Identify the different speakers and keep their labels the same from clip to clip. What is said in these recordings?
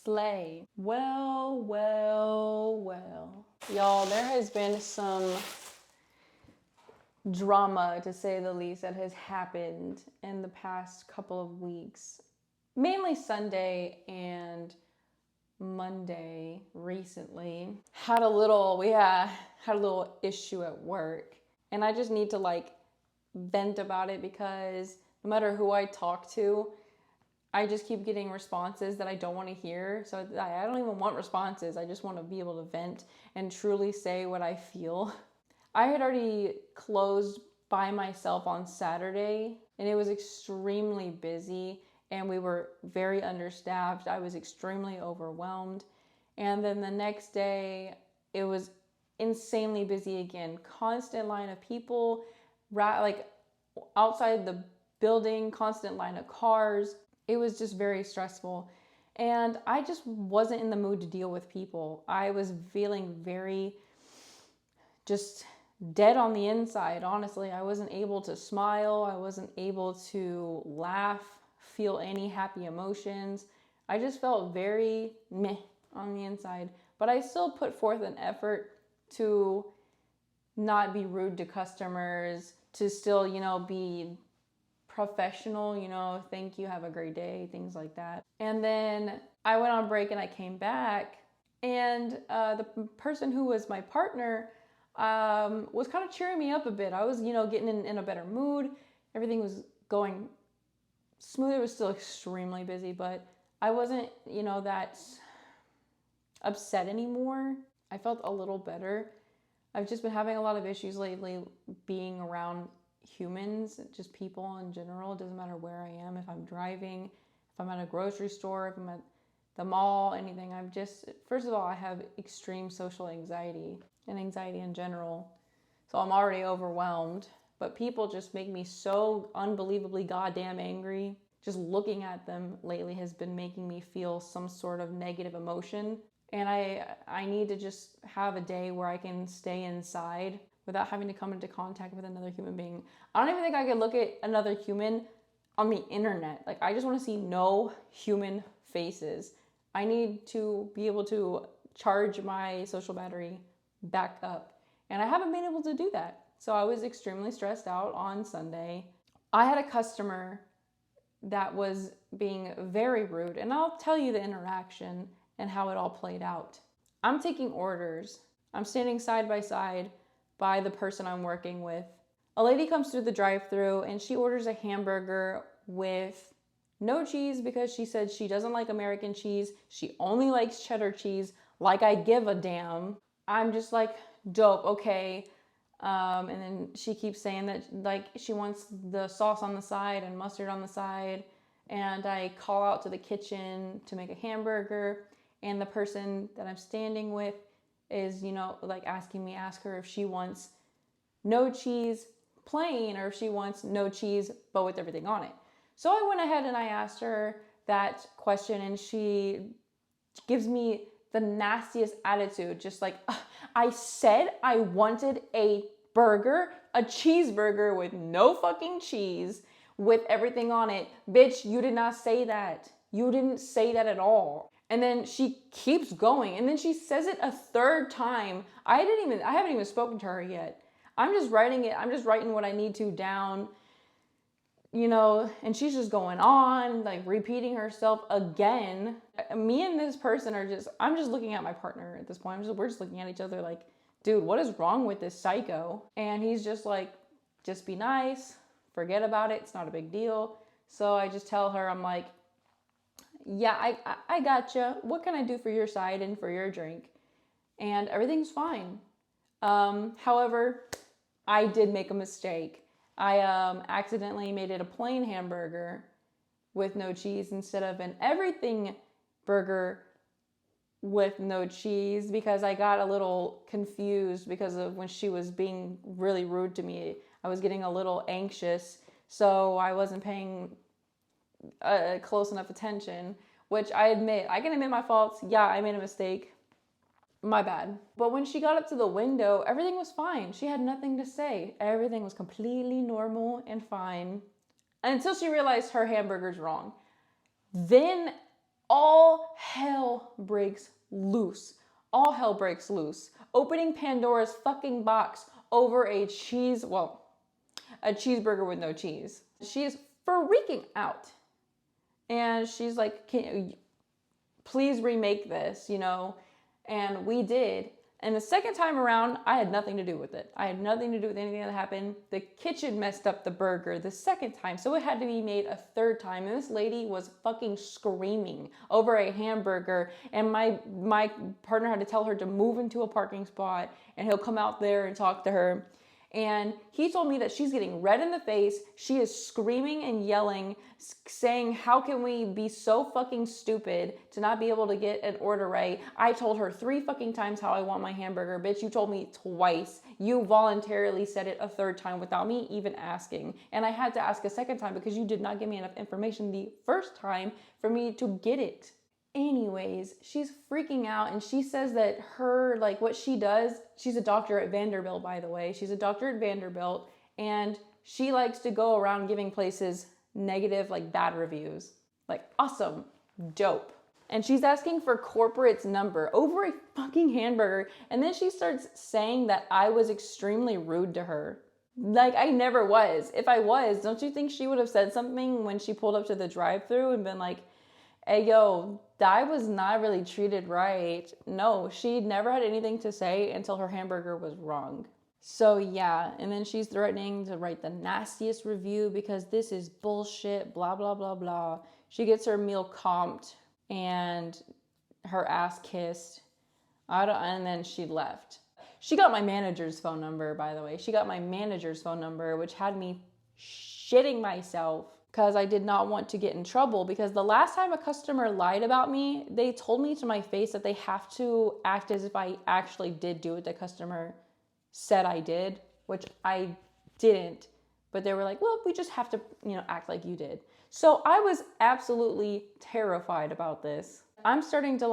Speaker 1: Slay. Well, well, well. Y'all, there has been some drama, to say the least, that has happened in the past couple of weeks. Mainly Sunday and Monday recently. We had a little issue at work. And I just need to vent about it because no matter who I talk to, I just keep getting responses that I don't want to hear. So I don't even want responses. I just want to be able to vent and truly say what I feel. I had already closed by myself on Saturday and it was extremely busy and we were very understaffed. I was extremely overwhelmed. And then the next day it was insanely busy again. Constant line of people, outside the building, constant line of cars. It was just very stressful. And I just wasn't in the mood to deal with people. I was feeling very just dead on the inside, honestly. I wasn't able to smile. I wasn't able to laugh, feel any happy emotions. I just felt very meh on the inside. But I still put forth an effort to not be rude to customers, to still, be professional, thank you, have a great day, things like that. And then I went on break and I came back and the person who was my partner was kind of cheering me up a bit. I was, getting in a better mood. Everything was going smooth. It was still extremely busy, but I wasn't, that upset anymore. I felt a little better. I've just been having a lot of issues lately being around humans, just people in general. It doesn't matter where I am, if I'm driving, if I'm at a grocery store, if I'm at the mall, anything. First of all, I have extreme social anxiety and anxiety in general. So I'm already overwhelmed, but people just make me so unbelievably goddamn angry. Just looking at them lately has been making me feel some sort of negative emotion. And I need to just have a day where I can stay inside without having to come into contact with another human being. I don't even think I could look at another human on the internet. I just want to see no human faces. I need to be able to charge my social battery back up. And I haven't been able to do that. So I was extremely stressed out on Sunday. I had a customer that was being very rude, and I'll tell you the interaction and how it all played out. I'm taking orders. I'm standing side by side by the person I'm working with. A lady comes through the drive-thru and she orders a hamburger with no cheese because she said she doesn't like American cheese. She only likes cheddar cheese. Like I give a damn. I'm just like, dope, okay. And then she keeps saying that she wants the sauce on the side and mustard on the side. And I call out to the kitchen to make a hamburger. And the person that I'm standing with is, ask her if she wants no cheese plain or if she wants no cheese but with everything on it. So I went ahead and I asked her that question and she gives me the nastiest attitude, just like, I said I wanted a burger, a cheeseburger with no fucking cheese with everything on it. Bitch, you did not say that. You didn't say that at all. And then she keeps going. And then she says it a third time. I haven't even spoken to her yet. I'm just writing it. I'm just writing what I need to down, and she's just going on, repeating herself again. Me and this person I'm just looking at my partner at this point. We're just looking at each other like, dude, what is wrong with this psycho? And he's just like, just be nice. Forget about it. It's not a big deal. So I just tell her, I'm like, yeah, I gotcha. What can I do for your side and for your drink? And everything's fine. However, I did make a mistake. I accidentally made it a plain hamburger with no cheese instead of an everything burger with no cheese because I got a little confused because of when she was being really rude to me. I was getting a little anxious, so I wasn't paying close enough attention, which I can admit my faults. Yeah, I made a mistake. My bad. But when she got up to the window, everything was fine. She had nothing to say. Everything was completely normal and fine until she realized her hamburger's wrong. Then all hell breaks loose. All hell breaks loose. Opening Pandora's fucking box over a cheeseburger with no cheese. She is freaking out. And she's like, please remake this, you know? And we did. And the second time around, I had nothing to do with it. I had nothing to do with anything that happened. The kitchen messed up the burger the second time, so it had to be made a third time. And this lady was fucking screaming over a hamburger. And my partner had to tell her to move into a parking spot, and he'll come out there and talk to her. And he told me that she's getting red in the face. She is screaming and yelling, saying, how can we be so fucking stupid to not be able to get an order right? I told her 3 fucking times how I want my hamburger. Bitch, you told me twice. You voluntarily said it a third time without me even asking. And I had to ask a second time because you did not give me enough information the first time for me to get it. Anyways, she's freaking out, and she says that her, like, what she does, she's a doctor at Vanderbilt, by the way. She's a doctor at Vanderbilt, and she likes to go around giving places negative, like, bad reviews. Like, awesome, dope. And she's asking for corporate's number over a fucking hamburger, and then she starts saying that I was extremely rude to her. Like, I never was. If I was, don't you think she would have said something when she pulled up to the drive-thru and been like, hey, yo, I was not really treated right. No, she never had anything to say until her hamburger was wrong. So yeah, and then she's threatening to write the nastiest review because this is bullshit, blah, blah, blah, blah. She gets her meal comped and her ass kissed. And then she left. She got my manager's phone number, by the way. She got my manager's phone number, which had me shitting myself, because I did not want to get in trouble. Because the last time a customer lied about me, they told me to my face that they have to act as if I actually did do what the customer said I did, which I didn't. But they were like, well, we just have to, act like you did. So I was absolutely terrified about this. I'm starting to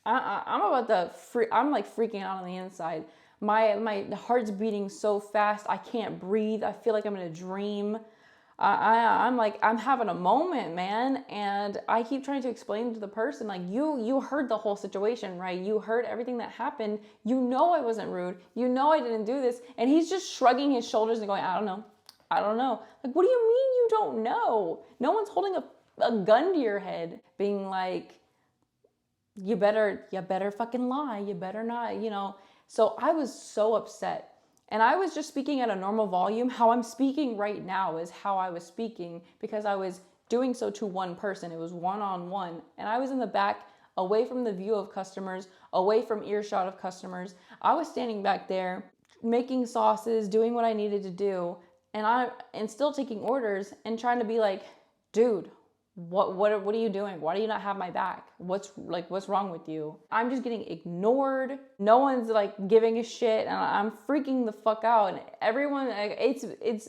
Speaker 1: I'm like freaking out on the inside. My heart's beating so fast, I can't breathe. I feel like I'm in a dream. I'm having a moment, man. And I keep trying to explain to the person, like, you heard the whole situation, right? You heard everything that happened. You know I wasn't rude. You know I didn't do this. And he's just shrugging his shoulders and going, I don't know. Like, what do you mean you don't know? No one's holding a gun to your head being like, you better fucking lie. You better not, So I was so upset. And I was just speaking at a normal volume. How I'm speaking right now is how I was speaking because I was doing so to one person. It was one-on-one. And I was in the back, away from the view of customers, away from earshot of customers. I was standing back there, making sauces, doing what I needed to do. And still taking orders and trying to be like, dude, what are you doing? Why do you not have my back? What's wrong with you? I'm just getting ignored. No one's like giving a shit, and I'm freaking the fuck out. And everyone, it's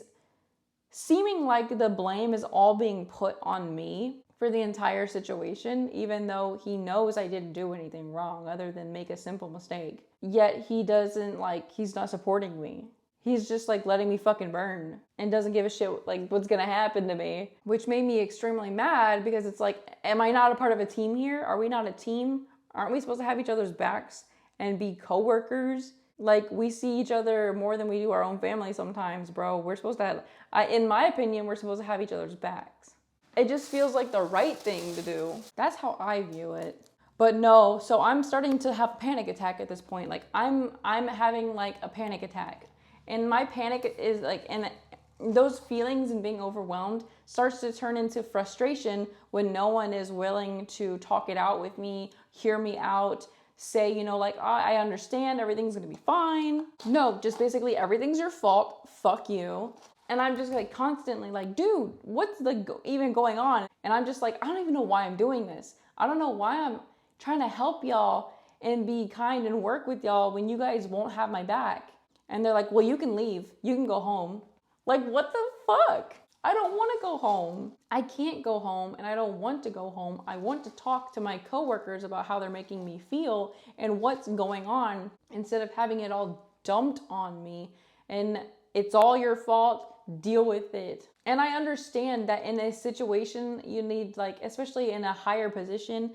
Speaker 1: seeming like the blame is all being put on me for the entire situation, even though he knows I didn't do anything wrong other than make a simple mistake. Yet he's not supporting me. He's just like letting me fucking burn and doesn't give a shit like what's gonna happen to me, which made me extremely mad because it's like, am I not a part of a team here? Are we not a team? Aren't we supposed to have each other's backs and be coworkers? Like, we see each other more than we do our own family sometimes, bro. We're supposed to in my opinion, we're supposed to have each other's backs. It just feels like the right thing to do. That's how I view it. But no, so I'm starting to have a panic attack at this point. Like, I'm having like a panic attack. And my panic is like, and those feelings and being overwhelmed starts to turn into frustration when no one is willing to talk it out with me, hear me out, say, I understand, everything's gonna be fine. No, just basically everything's your fault, fuck you. And I'm just like constantly like, dude, what's even going on? And I'm just like, I don't even know why I'm doing this. I don't know why I'm trying to help y'all and be kind and work with y'all when you guys won't have my back. And they're like, well, you can leave. You can go home. Like, what the fuck? I don't want to go home. I can't go home, and I don't want to go home. I want to talk to my coworkers about how they're making me feel and what's going on instead of having it all dumped on me. And it's all your fault. Deal with it. And I understand that in a situation, you need, like, especially in a higher position,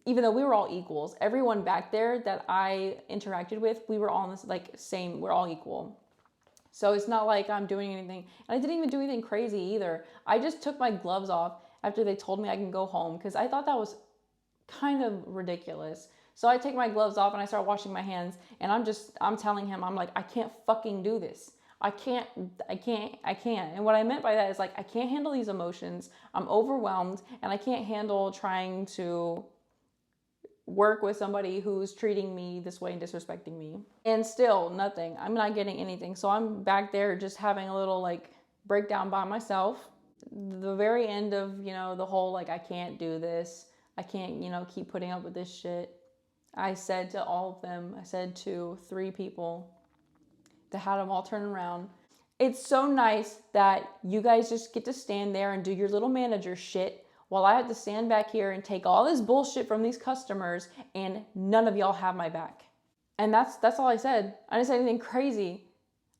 Speaker 1: even though we were all equals, everyone back there that I interacted with, we were all in this like same, we're all equal. So it's not like I'm doing anything. And I didn't even do anything crazy either. I just took my gloves off after they told me I can go home because I thought that was kind of ridiculous. So I take my gloves off and I start washing my hands, and I'm telling him, I'm like, I can't fucking do this. I can't. And what I meant by that is like, I can't handle these emotions. I'm overwhelmed and I can't handle trying to work with somebody who's treating me this way and disrespecting me. And still nothing. I'm not getting anything. So I'm back there just having a little like breakdown by myself. The very end of, the whole like, I can't do this. I can't, keep putting up with this shit. I said to all of them, I said to 3 people that had them all turn around, it's so nice that you guys just get to stand there and do your little manager shit while I have to stand back here and take all this bullshit from these customers, and none of y'all have my back. And that's all I said. I didn't say anything crazy.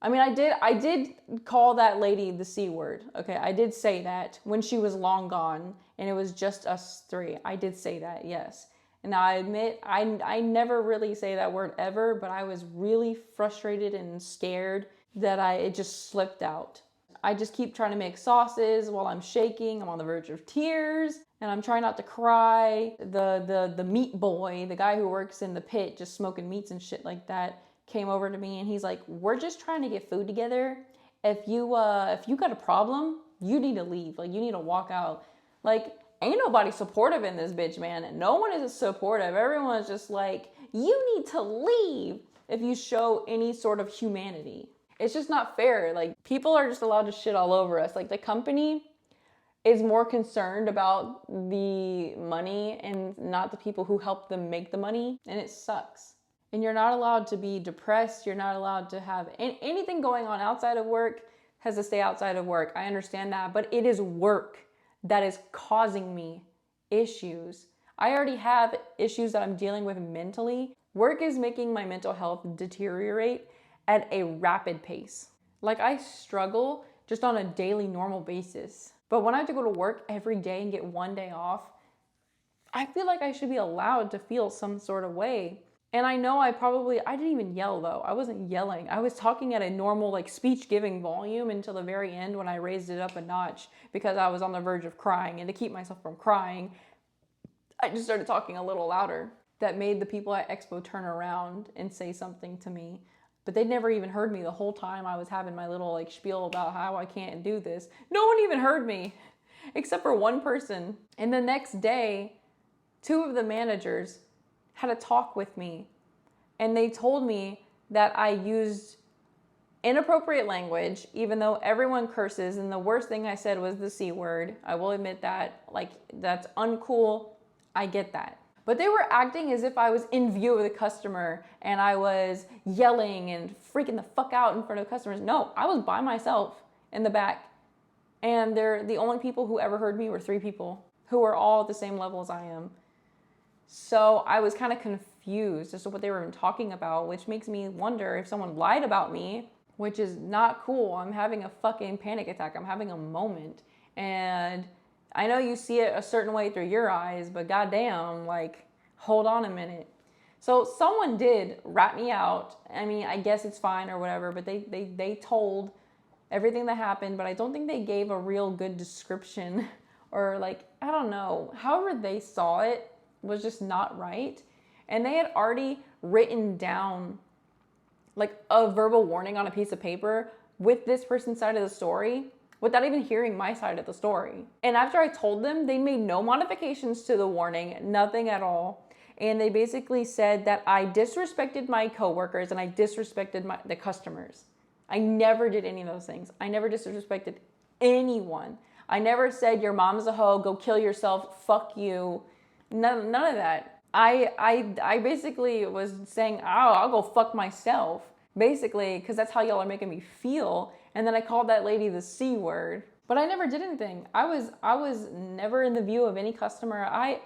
Speaker 1: I mean, I did call that lady the C word. Okay, I did say that when she was long gone and it was just us 3. I did say that, yes. And now I admit, I never really say that word ever, but I was really frustrated and scared that it just slipped out. I just keep trying to make sauces while I'm shaking. I'm on the verge of tears and I'm trying not to cry. The meat boy, the guy who works in the pit just smoking meats and shit like that, came over to me and he's like, we're just trying to get food together. If you got a problem, you need to leave. Like, you need to walk out. Like, ain't nobody supportive in this bitch, man. No one is supportive. Everyone's just like, you need to leave if you show any sort of humanity. It's just not fair. Like, people are just allowed to shit all over us. Like, the company is more concerned about the money and not the people who help them make the money. And it sucks. And you're not allowed to be depressed. You're not allowed to have anything going on outside of work has to stay outside of work. I understand that, but it is work that is causing me issues. I already have issues that I'm dealing with mentally. Work is making my mental health deteriorate at a rapid pace. Like, I struggle just on a daily normal basis. But when I have to go to work every day and get one day off, I feel like I should be allowed to feel some sort of way. And I know I didn't even yell though. I wasn't yelling. I was talking at a normal like speech giving volume until the very end when I raised it up a notch because I was on the verge of crying. And to keep myself from crying, I just started talking a little louder. That made the people at Expo turn around and say something to me. But they never even heard me the whole time I was having my little like spiel about how I can't do this. No one even heard me except for one person. And the next day, 2 of the managers had a talk with me, and they told me that I used inappropriate language, even though everyone curses, and the worst thing I said was the C word. I will admit that. Like, that's uncool. I get that. But they were acting as if I was in view of the customer and I was yelling and freaking the fuck out in front of customers. No, I was by myself in the back. And the only people who ever heard me were 3 people who were all at the same level as I am. So I was kind of confused as to what they were even talking about, which makes me wonder if someone lied about me, which is not cool. I'm having a fucking panic attack. I'm having a moment. And I know you see it a certain way through your eyes, but goddamn, like, hold on a minute. So someone did rat me out. I mean, I guess it's fine or whatever, but they told everything that happened, but I don't think they gave a real good description or like, I don't know. However they saw it was just not right. And they had already written down like a verbal warning on a piece of paper with this person's side of the story without even hearing my side of the story. And after I told them, they made no modifications to the warning, nothing at all. And they basically said that I disrespected my coworkers and I disrespected the customers. I never did any of those things. I never disrespected anyone. I never said your mom's a hoe, go kill yourself, fuck you. None of that. I basically was saying, oh, I'll go fuck myself, basically, because that's how y'all are making me feel. And then I called that lady the C word, but I never did anything. I was never in the view of any customer. I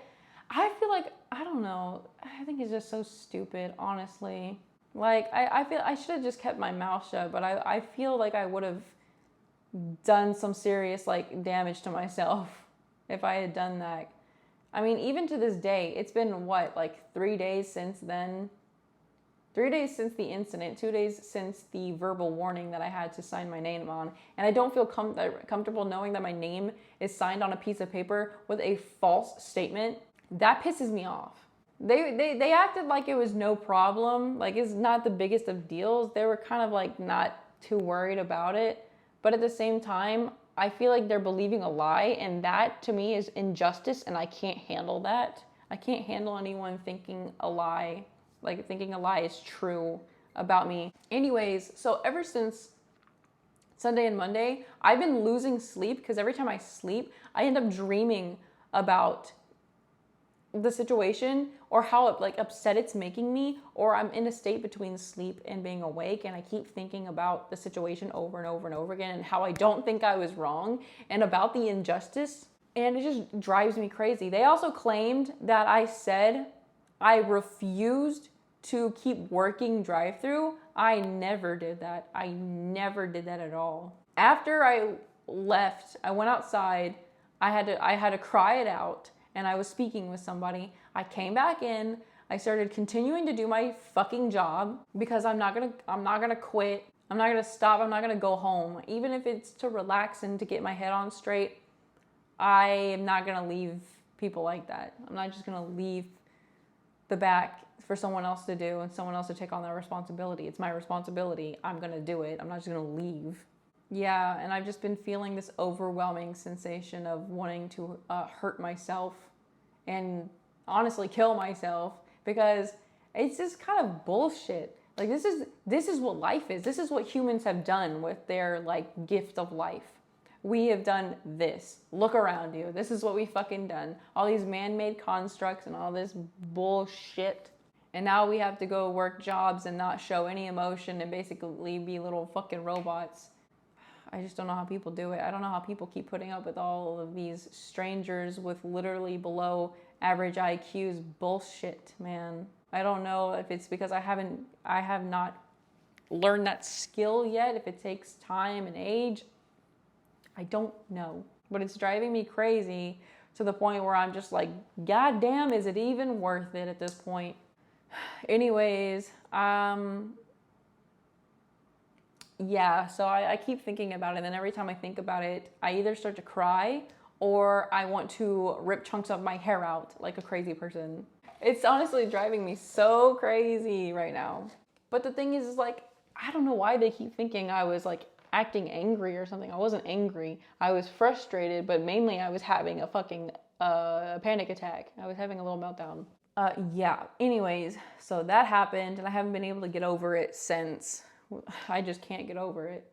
Speaker 1: feel like, I don't know, I think it's just so stupid, honestly. Like, I feel I should have just kept my mouth shut, but I feel like I would have done some serious like damage to myself if I had done that. I mean, even to this day, it's been what, like 3 days since then? 3 days since the incident, 2 days since the verbal warning that I had to sign my name on. And I don't feel comfortable knowing that my name is signed on a piece of paper with a false statement. That pisses me off. They acted like it was no problem. Like, it's not the biggest of deals. They were kind of like not too worried about it. But at the same time, I feel like they're believing a lie. And that to me is injustice. And I can't handle that. I can't handle anyone thinking a lie. Like thinking a lie is true about me. Anyways, so ever since Sunday and Monday, I've been losing sleep because every time I sleep, I end up dreaming about the situation or how like upset it's making me, or I'm in a state between sleep and being awake, and I keep thinking about the situation over and over and over again and how I don't think I was wrong and about the injustice, and it just drives me crazy. They also claimed that I said I refused to keep working drive-through. I never did that. I never did that at all. After I left, I went outside. I had to cry it out, and I was speaking with somebody. I came back in. I started continuing to do my fucking job because I'm not gonna quit. I'm not gonna stop. I'm not gonna go home. Even if it's to relax and to get my head on straight, I am not gonna leave people like that. I'm not just gonna leave the back for someone else to do and someone else to take on that responsibility. It's my responsibility. I'm gonna do it. I'm not just gonna leave. Yeah, and I've just been feeling this overwhelming sensation of wanting to hurt myself and honestly kill myself, because it's just kind of bullshit. Like, this is what life is. This is what humans have done with their like gift of life. We have done this. Look around you. This is what we fucking done. All these man-made constructs and all this bullshit. And now we have to go work jobs and not show any emotion and basically be little fucking robots. I just don't know how people do it. I don't know how people keep putting up with all of these strangers with literally below average IQs. Bullshit, man. I don't know if it's because I have not learned that skill yet, if it takes time and age. I don't know. But it's driving me crazy to the point where I'm just like, God damn, is it even worth it at this point? Anyways, yeah, so I keep thinking about it, and then every time I think about it, I either start to cry or I want to rip chunks of my hair out like a crazy person. It's honestly driving me so crazy right now. But the thing is like, I don't know why they keep thinking I was like acting angry or something. I wasn't angry. I was frustrated, but mainly I was having a fucking panic attack. I was having a little meltdown. Yeah, anyways, so that happened, and I haven't been able to get over it since. I just can't get over it.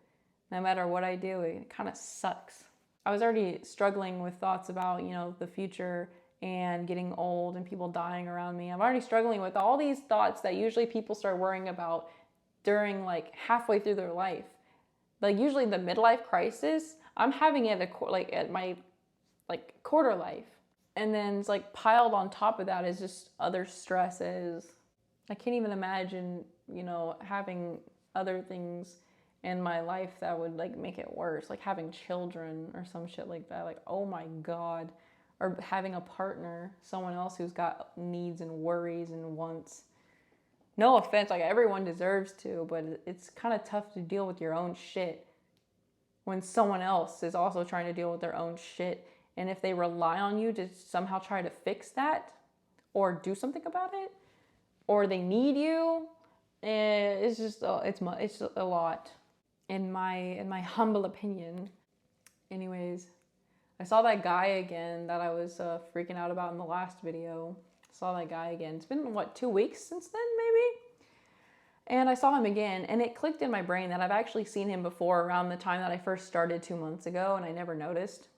Speaker 1: No matter what I do, it kind of sucks. I was already struggling with thoughts about, the future and getting old and people dying around me. I'm already struggling with all these thoughts that usually people start worrying about during like halfway through their life. Like usually the midlife crisis, I'm having it at my like quarter life. And then it's like piled on top of that is just other stresses. I can't even imagine, having other things in my life that would like make it worse, like having children or some shit like that. Like, oh my God. Or having a partner, someone else who's got needs and worries and wants. No offense, like everyone deserves to, but it's kind of tough to deal with your own shit when someone else is also trying to deal with their own shit. And if they rely on you to somehow try to fix that or do something about it, or they need you, it's just it's a lot, in my humble opinion. Anyways, I saw that guy again that I was freaking out about in the last video. Saw that guy again. It's been, 2 weeks since then, maybe? And I saw him again, and it clicked in my brain that I've actually seen him before around the time that I first started 2 months ago, and I never noticed.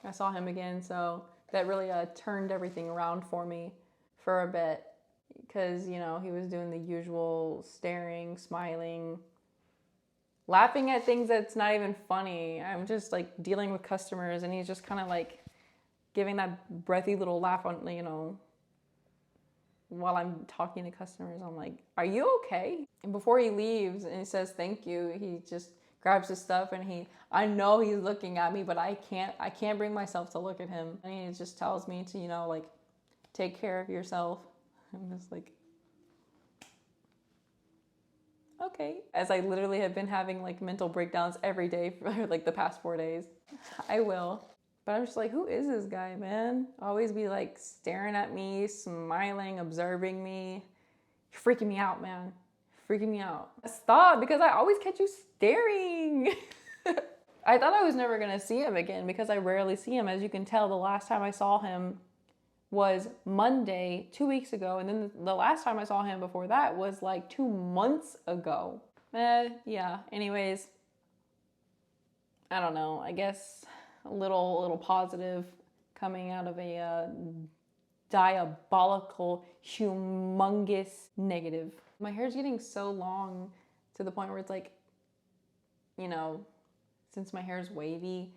Speaker 1: I saw him again, so that really turned everything around for me for a bit. Because, he was doing the usual staring, smiling, laughing at things that's not even funny. I'm just like dealing with customers, and he's just kind of like giving that breathy little laugh on, while I'm talking to customers. I'm like, are you okay? And before he leaves and he says thank you, he just grabs his stuff, and I know he's looking at me, but I can't bring myself to look at him. And he just tells me to, like, take care of yourself. I'm just like, okay. As I literally have been having like mental breakdowns every day for like the past 4 days. I will. But I'm just like, who is this guy, man? Always be like staring at me, smiling, observing me. You're freaking me out, man. Freaking me out. Stop, because I always catch you staring. I thought I was never gonna see him again because I rarely see him. As you can tell, the last time I saw him was Monday 2 weeks ago, and then the last time I saw him before that was like 2 months ago. Yeah. Anyways, I don't know. I guess a little positive coming out of a diabolical, humongous negative. My hair's getting so long to the point where it's like, since my hair's wavy,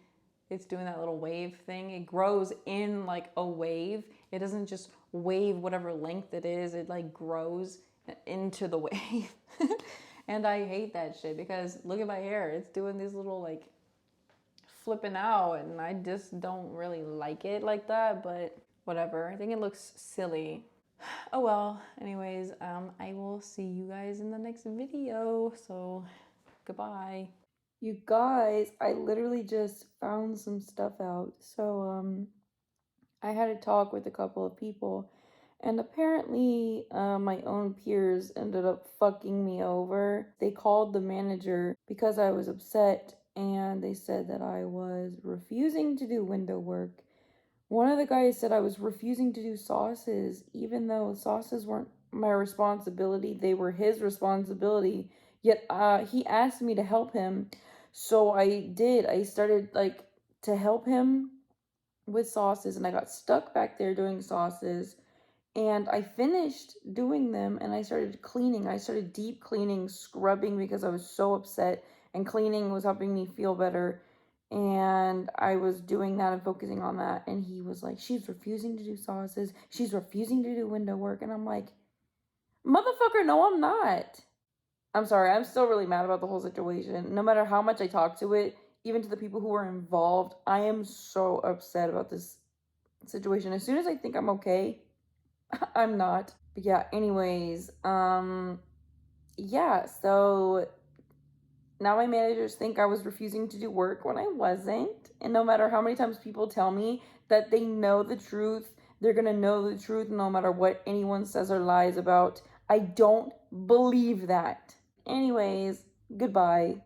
Speaker 1: it's doing that little wave thing. It grows in like a wave. It doesn't just wave whatever length it is. It like grows into the wave. And I hate that shit because look at my hair. It's doing these little like flipping out, and I just don't really like it like that, but whatever. I think it looks silly. Oh well. Anyways, I will see you guys in the next video. So goodbye. You guys, I literally just found some stuff out. So I had a talk with a couple of people, and apparently my own peers ended up fucking me over. They called the manager because I was upset, and they said that I was refusing to do window work. One of the guys said I was refusing to do sauces, even though sauces weren't my responsibility. They were his responsibility. Yet he asked me to help him. So I did. I started like to help him with sauces, and I got stuck back there doing sauces. And I finished doing them, and I started cleaning. I started deep cleaning, scrubbing, because I was so upset, and cleaning was helping me feel better. And I was doing that and focusing on that. And he was like, she's refusing to do sauces. She's refusing to do window work. And I'm like, motherfucker, no, I'm not. I'm sorry. I'm still really mad about the whole situation. No matter how much I talk to it, even to the people who are involved, I am so upset about this situation. As soon as I think I'm okay, I'm not. But yeah, anyways, yeah, so now my managers think I was refusing to do work when I wasn't. And no matter how many times people tell me that they know the truth, they're gonna know the truth no matter what anyone says or lies about. I don't believe that. Anyways, goodbye.